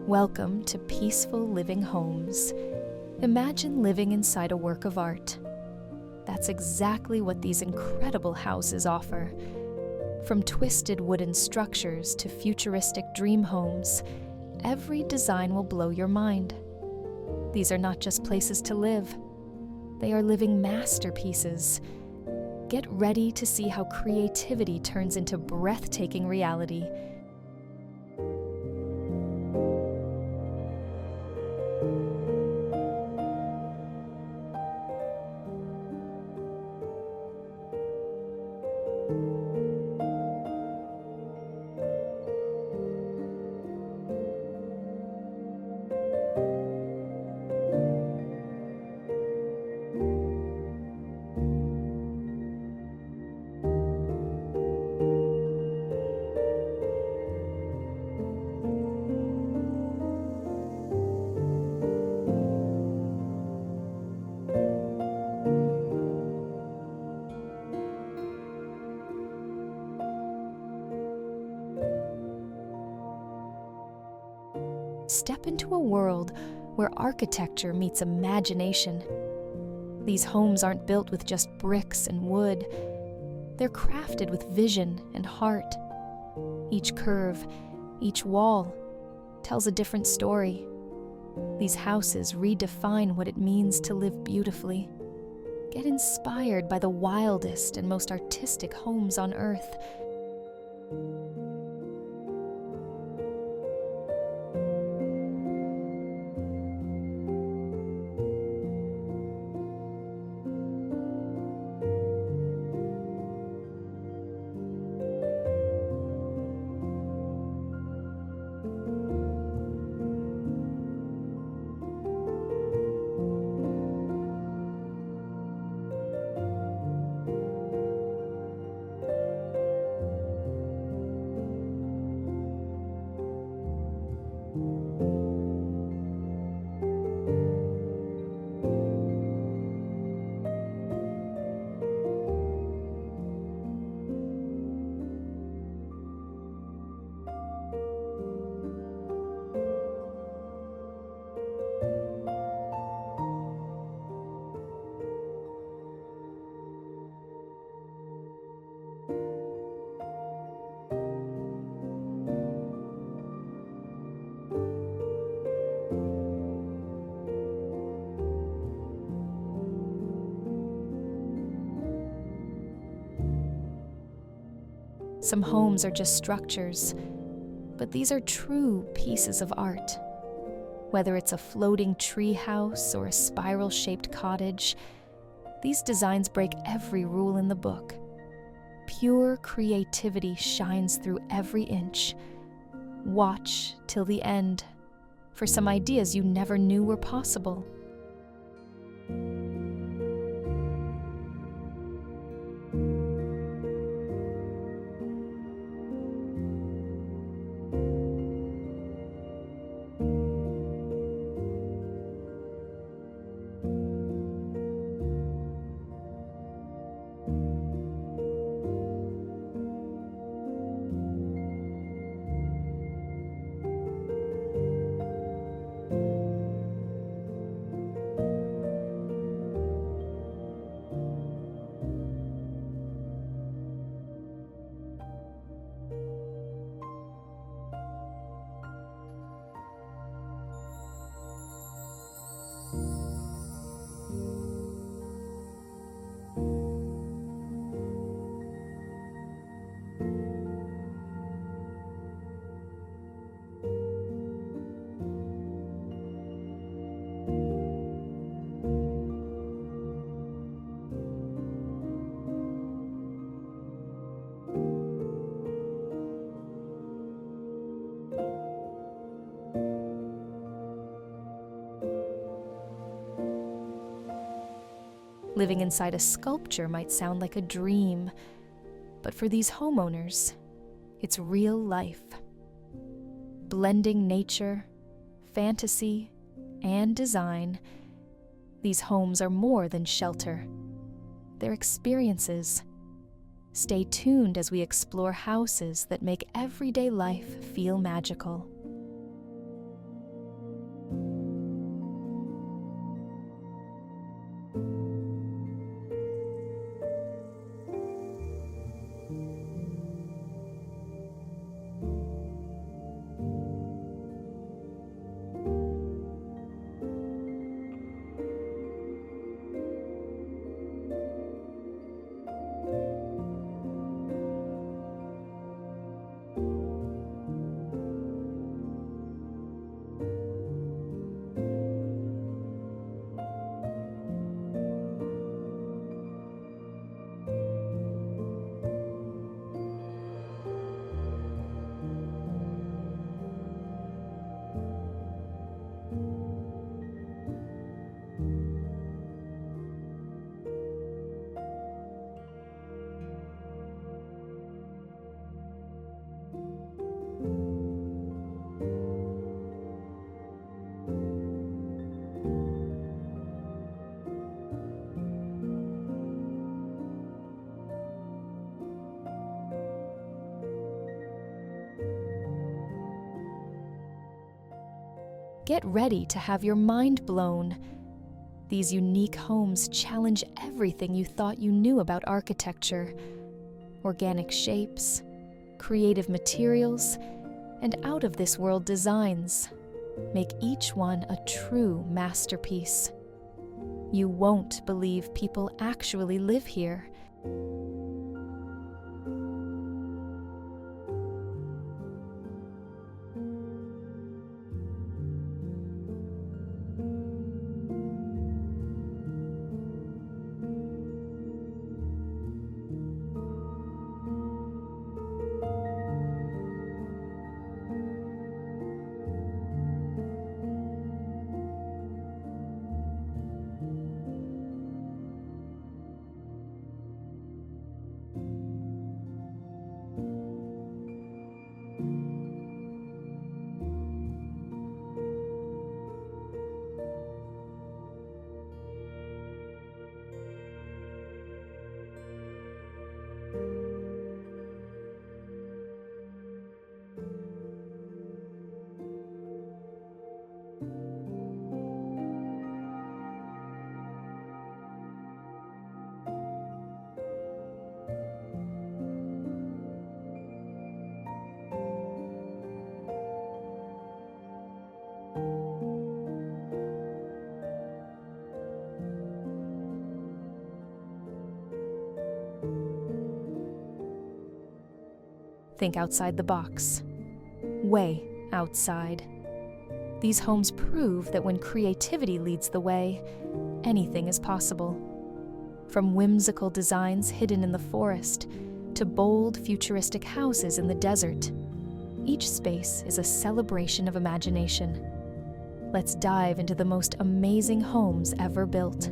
Welcome to Peaceful Living Homes. Imagine living inside a work of art. That's exactly what these incredible houses offer. From twisted wooden structures to futuristic dream homes, every design will blow your mind. These are not just places to live. They are living masterpieces. Get ready to see how creativity turns into breathtaking reality. Step into a world where architecture meets imagination. These homes aren't built with just bricks and wood. They're crafted with vision and heart. Each curve, each wall, tells a different story. These houses redefine what it means to live beautifully. Get inspired by the wildest and most artistic homes on Earth. Some homes are just structures, but these are true pieces of art. Whether it's a floating tree house or a spiral-shaped cottage, these designs break every rule in the book. Pure creativity shines through every inch. Watch till the end for some ideas you never knew were possible. Living inside a sculpture might sound like a dream, but for these homeowners, it's real life. Blending nature, fantasy, and design, these homes are more than shelter. They're experiences. Stay tuned as we explore houses that make everyday life feel magical. Get ready to have your mind blown. These unique homes challenge everything you thought you knew about architecture. Organic shapes, creative materials, and out-of-this-world designs make each one a true masterpiece. You won't believe people actually live here. Think outside the box. Way outside. These homes prove that when creativity leads the way, anything is possible. From whimsical designs hidden in the forest to bold, futuristic houses in the desert, each space is a celebration of imagination. Let's dive into the most amazing homes ever built.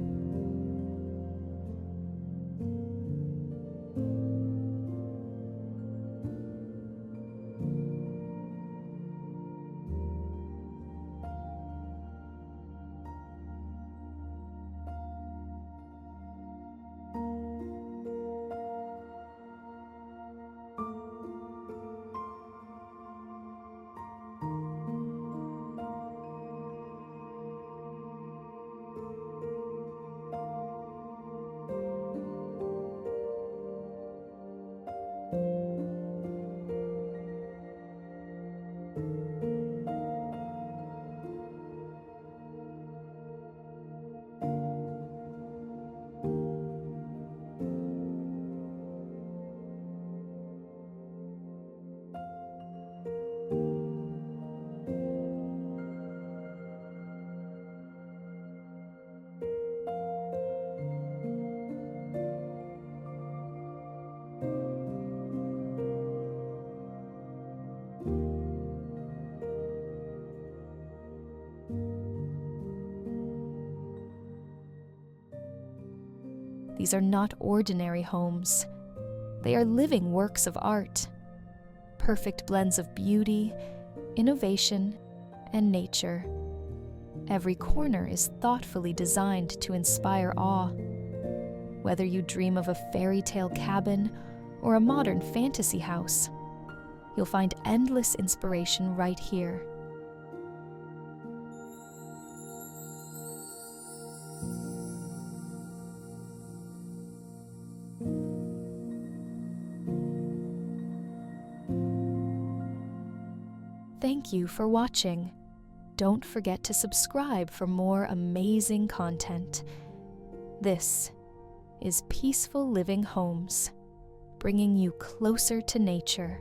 These are not ordinary homes. They are living works of art, perfect blends of beauty, innovation, and nature. Every corner is thoughtfully designed to inspire awe. Whether you dream of a fairy tale cabin or a modern fantasy house, you'll find endless inspiration right here. Thank you for watching. Don't forget to subscribe for more amazing content. This is Peaceful Living Homes, bringing you closer to nature.